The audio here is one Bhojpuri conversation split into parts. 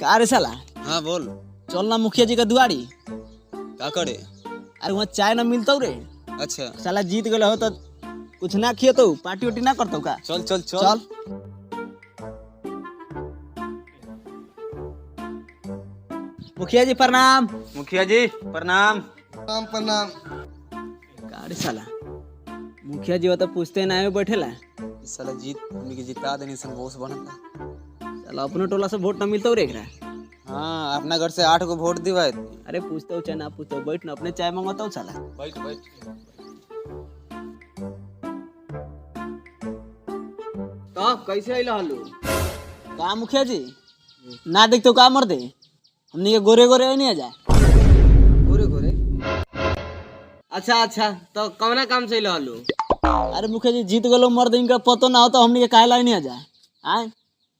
का रे साला? हाँ बोल। चल ना मुखिया जी का दुआरी। का करे? अरे वहाँ चाय ना मिलता रे। अच्छा साला जीत गए हो तो कुछ ना खियो तो पार्टी उटी ना करता का। चल चल चल, चल। मुखिया जी प्रणाम। मुखिया जी प्रणाम। प्रणाम प्रणाम। का रे साला? मुखिया जी वो तो पूछते ना बैठेला। इस साला जीत हमनी के जिता देनी सन बॉस बनता। साला अपने टोला से वोट ना मिलता रे एकरा। हाँ अपना घर से 8 को वोट दिवाए। अरे पूछते हो चाहे ना पूछते हो, बैठ ना अपने चाय मंगाता हूँ साला। बैठ बैठ। तो कैसे आइला हलू? का मुखिया जी ना देख तो का मर दे हमनी के गोरे गोरे नहीं आ जाए। गोरे गोरे। अच्छा अच्छा तो कौना काम से आइला हलू? अरे मुखिया जी जीत गलो मर्द, इनका पतो ना हो तो हमनी के काहे लाई नहीं आ जाए। आए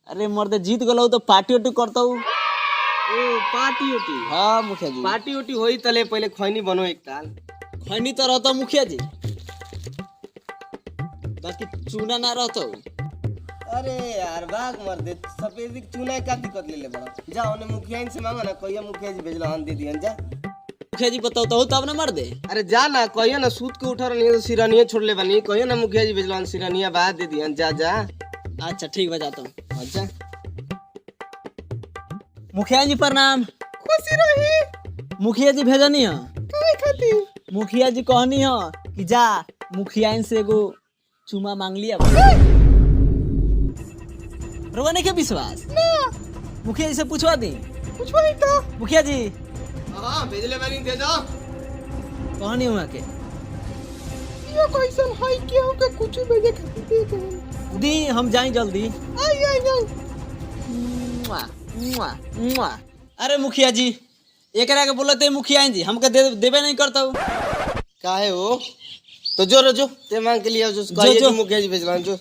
अरे मर्द जीत गलो तो पार्टी उटी करता हूँ। ओ पार्टी उटी। हाँ मुखिया जी पार्टी उटी होई तले पहले खैनी बनो एक ताल। खैनी तो रहता मुखिया जी, बाकी चूना ना रहता। अरे यार भाग मर दे, सफेदी चुना का दिक्कत ले बड़ा। जाओ ने मुखिया से मांगो ना, कहिया मुखिया जी भेजला हन दे दियन जा। मुखिया जी बताओ तो तब ना मर दे। अरे जा ना, कहिया ना सूत के उठा रही तो सिरानिया छोड़ ले बनी, कहिया ना मुखिया जी भेजला हन सिरानिया बाद दे दियन जा जा। अच्छा ठीक बा जाता हूँ। अच्छा मुखिया जी प्रणाम। खुशी रही। मुखिया जी भेजनी है। काय खाती? मुखिया जी कहनी है कि जा मुखिया से एगो चुमा मांग लिया। रोवा नहीं के विश्वास ना मुखिया जी से पूछवा दी। कुछ नहीं तो। मुखिया जी हां भेजले बनी दे दो। कहनी हुआ के ये कैसन है कि हमके कुछ भेजे खाती दे दे। दी हम जाए जल्दी। आई आई आई। मुआ, मुआ, मुआ। अरे मुखिया जी एकरा के बोलते मुखिया जी हमके देबे नहीं करता हूँ। काहे हो? तो जो रो जो ते मांग के लिए जो कहिए कि मुखिया जी भेजला जो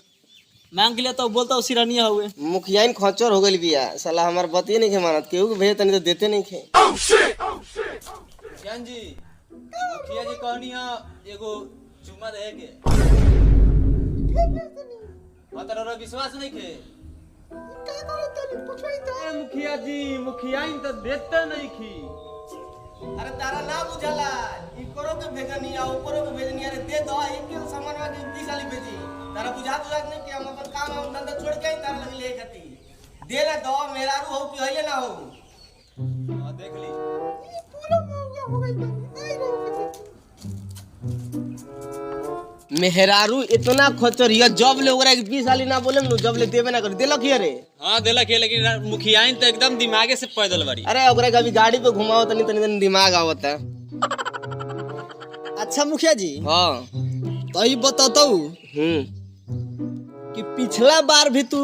मांग के लिए तो बोलता हूँ सिरानिया हुए। मुखिया इन खचर हो गइल बिया, साला हमार बतिए नहीं के मानत, केहू के भेजे तनी तो देते नहीं खे। मुखिया जी कहनी है एगो चुम्मा दे के। मतलब विश्वास नहीं के। अरे मुखिया जी मुखिया इन तो देते नहीं खी। अरे तारा ना बुझाला, ई करो के भेजनी आ ऊपरो के भेजनी, अरे दे दो एक के सामान में 20 वाली भेजी। तारा बुझा नहीं कि हम अपन काम हम धंधा छोड़ के तारा लग ले खाती दे ना दो। मेहरारू हो कि हइले ना हो। हां देख ली ई पूरा महंगा हो गई आई रे। मेहरारू इतना खचर या जब ले ओकरा 20 वाली ना बोले न, जब ले देबे ना कर देलक ही। अरे हाँ देलक है, लेकिन मुखिया तो एकदम दिमागे से पैदल बारी। अरे ओकरा कभी गाड़ी पे घुमाओ तनी तनी दिमाग आवता। अच्छा मुखिया जी हां तो ये बताता हूँ कि पिछला बार भी तू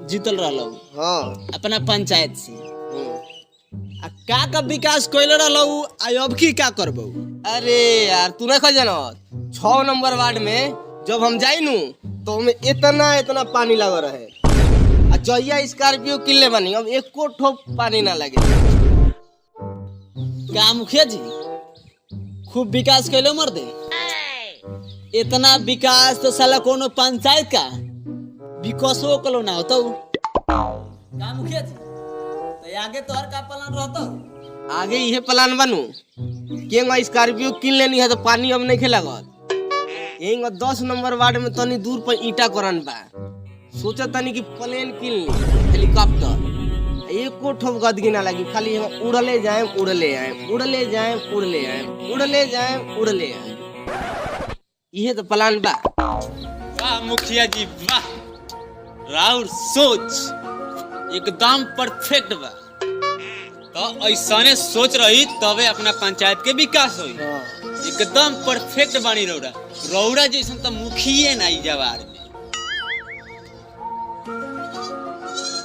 जीतल रहलू हाँ अपना पंचायत से। आ का विकास कोइल रहलू आ अब की का करबू? अरे यार तू नहीं जानत, 6 नंबर वार्ड में जब हम जाई नु तो हमें इतना इतना पानी लग रहे। आ जइया स्कॉर्पियो किल्ले बनी, अब एको ठोप पानी ना लगे। का मुखिया जी खूब विकास कैलो मर दे। इतना विकास तो साला कोनो पंचायत का विकासो कलो ना होता। का मुखिया जी तो आगे तो हर का प्लान रहता? आगे यह प्लान बनू के स्कॉर्पियो किन लेनी है तो पानी अब नहीं खेलागत। यही 10 नंबर वार्ड में तनी दूर पर ईटा करन बा, सोचा तनी कि प्लेन किन ली, हेलीकॉप्टर। एको ठोप गदगी ना लगी, खाली हम उड़ले जाए उड़ले आए, उड़ले जाए उड़ले आए, उड़ले जाए उड़ले आए। यह तो प्लान बा। वाह मुखिया जी वाह, राउर सोच एकदम परफेक्ट बा। तो ऐसा सोच रही तबे अपना पंचायत के विकास होई। एकदम परफेक्ट बानी रौरा। रौरा जैसन तो मुखिए नहीं जवार में।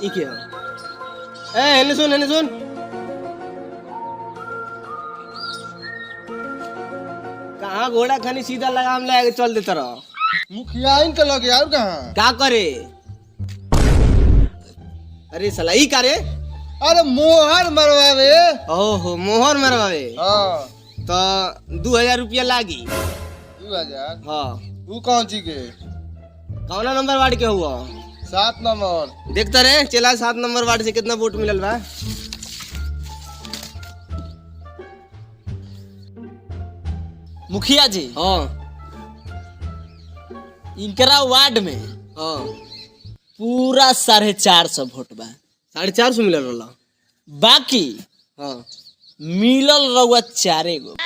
ई क्या? ए हेने सुन हेने सुन। कहाँ घोड़ा खानी सीधा लगाम ले चल देता रहो। मुखिया इनके लगे और कहाँ? क्या करे? अरे साला ई करे? अरे मोहर मरवावे। ओहो मोहर मरवावे। हाँ तो 2000 रुपया लागी। 2000? हाँ वो कौन ची के? कौना नंबर वार्ड के हुआ? 7 नंबर। देखता रहे चला 7 नंबर वार्ड से कितना वोट मिलल बा। मुखिया जी हाँ इनकरा वार्ड में हाँ पूरा 450 वोट बा। 450 मिलल रहला। बाकी हाँ मिलल रहुआ 4 गो।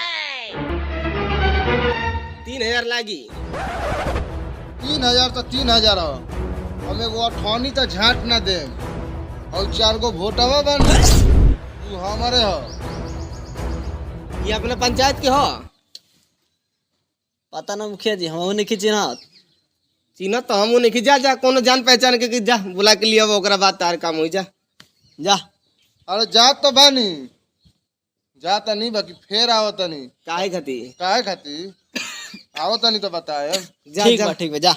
3000 लागी। 3000 तो 3000 हो। हम एगो अठौनी तो झाट ना दे और 4 गो वोटवा बन तू हमारे हो। ये अपने पंचायत के हो। पता ना मुखिया जी हम नहीं चिन्हत। चिन्ह तो हम नहीं जा जा कोनो जान पहचान के कि जा बुला के लिया ओकरा बाद तार काम हो जा। जा अरे जा तो बानी जा तो नहीं बाकी फेर आओ तनी काहे खाती काहे खाती आओ तनी तो बताए। जा ठीक जा बा ठीक बा जा।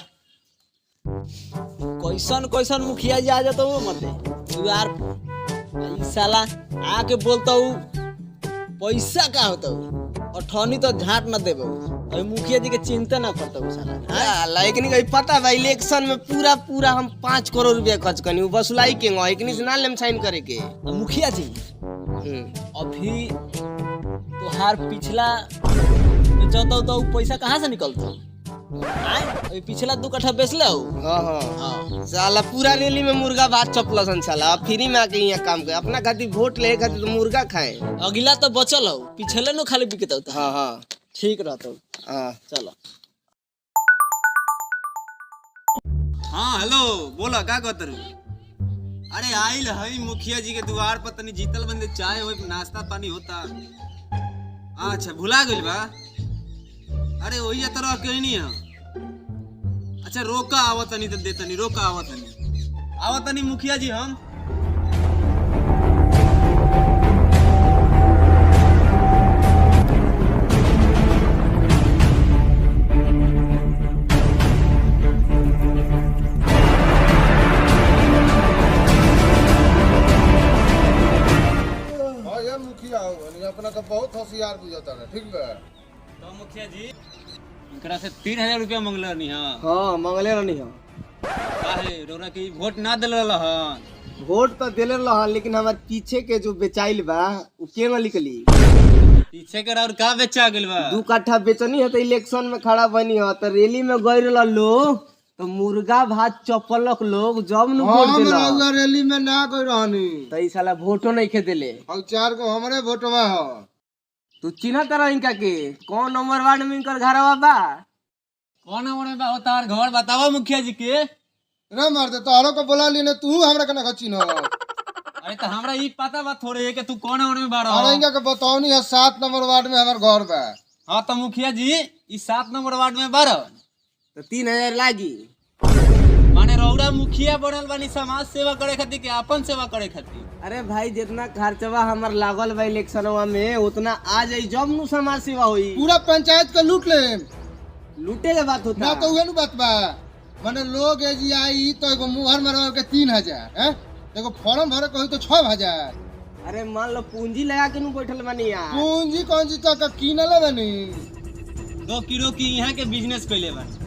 कैसन कैसन मुखिया जी आ जाता हूँ मरते द्वार पर। ई साला आके बोलता हूँ पैसा का होता हूँ अठौनी तो झाट न देबो और मुखिया जी के चिंता ना करता हूँ साला। लेकिन कहीं पता बा इलेक्शन में पूरा पूरा हम 5 करोड़ रुपया खर्च करनी वसूलाई के एकनी से ना लेम साइन करे के। और मुखिया जी अभी तोहार पिछला बेचता तो पैसा कहाँ से निकलता अभी पिछला 2 कट्ठा बेचले हो। हाँ हाँ साला पूरा रैली में मुर्गा भात चपलसन साला फ्री में आके यहाँ काम करे अपना खातिर वोट ले खातिर तो मुर्गा खाए। अगला तो बचल हो पिछले नो खाली बिकता होता। हाँ हाँ ठीक रहता हाँ चलो। हाँ हेलो बोला का कहत रू। अरे आइल हई मुखिया जी के द्वार पर तनी जीतल बंदे चाय हो नाश्ता पानी होता। अच्छा भुला गइल बा। अरे वही तरह के नहीं है। अच्छा रोका आवत तनी तो दे तनी रोका आवत तनी मुखिया जी हम। हाँ ये मुखिया हो अपना तो बहुत होशियार बुझाता है। ठीक बा तो मुखिया जी इनकरा से 3000 रुपया मांगल नहीं हां। हाँ मंगले रहनी हो। काहे रोरा के वोट ना दिल रहन। वोट तो दिले रहा लेकिन हमारे पीछे के जो बेचाइल बा उ के न निकली। पीछे के और का बेचा गेल बा। 2 कट्ठा बेचनी है तो इलेक्शन में खड़ा बनी हो तो रैली में गई रहा लोग तो मुर्गा भात चपलक लोग जब न वोट हम दिला रउआ रैली में ना गई रहनी तो ई साला वोटो नहीं खे दिले। और 4 गो हमरे वोटवा हो। तू चिन्ह तरह इनका के कौन नंबर वार्ड में इनकर घरवा बा। कौन हमरे बा तार घर बताओ मुखिया जी के। रे मर्दे तोहरो को बोला ली ने तू हमरा के ना खचिन हो। अरे तो हमरा ई पता बा थोड़े है कि तू कौन में बाड़ा। अरे इनका के बताओनी है 7 नंबर वार्ड में हमर घर बा। हाँ तो मुखिया जी ई 7 नंबर वार्ड में बाड़ा तो 3000 लागी। माने रौरा मुखिया बनल बानी समाज सेवा करे खातिर के अपन सेवा करे खातिर। अरे भाई जितना खर्चवा हमार लागल बा इलेक्शनवा में उतना आ जाई जब नु समाज सेवा होई। पूरा पंचायत के लूट ले लूटे के बात होता ना तो उहे नु बात बा। माने लोग ए जी आई तो एगो मुहर मरवा के 3000 हैं एगो फॉर्म भरे को तो 6000। अरे मान लो पूंजी लगा के नु बैठल बानी यार। पूंजी कौन सी तो कीनले बनी 2 किलो की यहाँ के बिजनेस कैले बानी।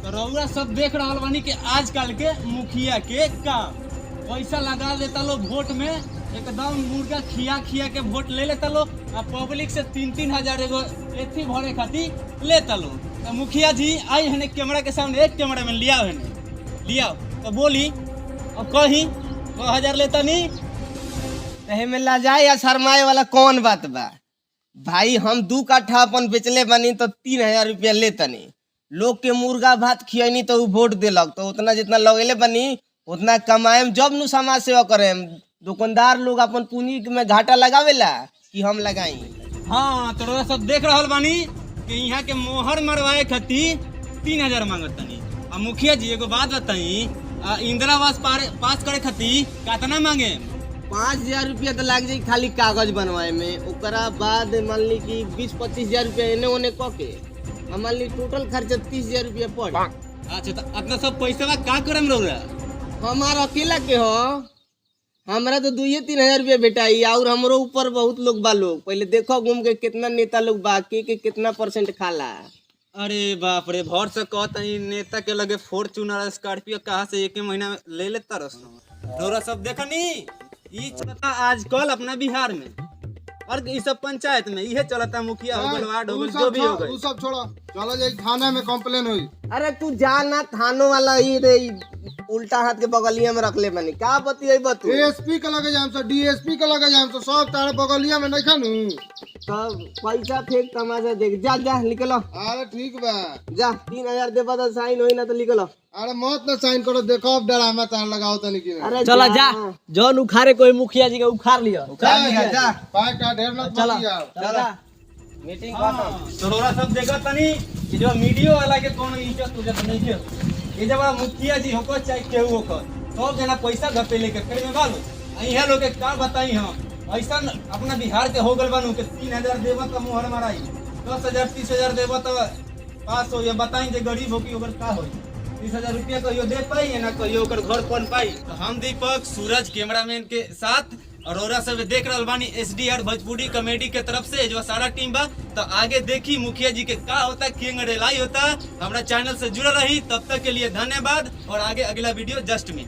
तो रौरा सब देख रहल बानी कि आजकल के मुखिया के काम पैसा लगा देता लो वोट में एकदम मुर्गा खिया खिया के वोट ले लेता लो आ पब्लिक से 3-3 हजार एगो एथी भरे खातिर लेता लो। तो मुखिया जी आई है कैमरा के सामने एक कैमरा में लिया तो बोली अब कहीं 1000 लेता नहीं तहे में ला जाए या शर्माए वाला कौन बात बा। भाई हम 2 कट्ठा अपन बेचले बनी तो 3000 रुपया लेतनी लोग के मुर्गा भात खियनी तो उ वोट देलक तो उतना जितना लगेले बनी उतना कमाएम जब नु समाज सेवा करेम। दुकानदार लोग अपन पूंजी में घाटा लगावेला कि हम लगाई। हाँ तो रौरा सब देख रहल बानी कि यहाँ के मोहर मरवाए खातिर 3000 मांगत तनी। अब मुखिया जी एगो बात बताई इंदिरा आवास पास करे खातिर कितना मांगे। 5000 रुपया तो लग जाई खाली कागज बनवाए में। ओकरा बाद मान ली कि 20-25 हजार रुपया एने ओने क के मान ली टोटल खर्चा 30,000 रुपया पड़। अच्छा तो अपना सब पैसा का करम रौरा। हमारा अकेला के हो हमरा तो 2-3 हजार रुपया बेटाई और हमरो ऊपर बहुत लोग बा। लोग पहले देखो घूम के कितना नेता लोग बा के कितना % खाला। अरे बाप रे, भर से कहता नेता के लगे फॉर्च्यूनर स्कॉर्पियो कहाँ से एक महीना में ले लेता रहो। थोड़ा सब देखनी ई चलता आजकल अपना बिहार में और इस सब पंचायत में इहे चलता, मुखिया हो गइल, वार्ड हो गइल, जो भी हो गइल। उ सब छोड़ो, चलो जाई थाना में कंप्लेन होई। अरे तू जा ना, थानो वाला ही रे उल्टा हाथ के बगलिया में रख ले बनी का बतियाई बतू। एसपी के लगे जाम से, डीएसपी के लगे जाम से, सब तारे बगलिया में नहीं खानू। तब पैसा फेंक तमाशा देख, जा जा निकलो। अरे ठीक बा, जा 3000 देबा तो साइन होई ना तो निकलो। अरे मत ना साइन करो, देखो अब ड्रामा तार लगाओ तनी की। अरे चला जा, जौन उखाड़े कोई मुखिया जी का उखाड़ लिया। जा पाँच का ढेर मत चला बतियाओ। चला मीटिंग खत्म। थोड़ा सब देखा तनी कि जो मीडिया वाला के कोनो इज्जत उज्जत नहीं के, ये जब मुखिया जी होको चाहे केहू होको, सब जना पैसा घपे लेके फिर में बालो इहे लोग के का बताई हम। ऐसा अपना बिहार के हो गल बनू के 3000 देबो तो मुहर माराई, 10,000 30,000 देबो तो पास हो। ये बताई जे गरीब हो कि ओकर का होई। 30,000 रुपया कहियो दे पाई ना कहियो ओकर घर बन पाई। तो हम दीपक सूरज कैमरामैन के साथ अरोरा सब देख रहल बानी SDR भोजपुरी कॉमेडी के तरफ से जो सारा टीम बा। तो आगे देखी मुखिया जी के का होता, किंग रेलाई होता। हमारा चैनल से जुड़ा रही, तब तक के लिए धन्यवाद और आगे अगला वीडियो जस्ट में।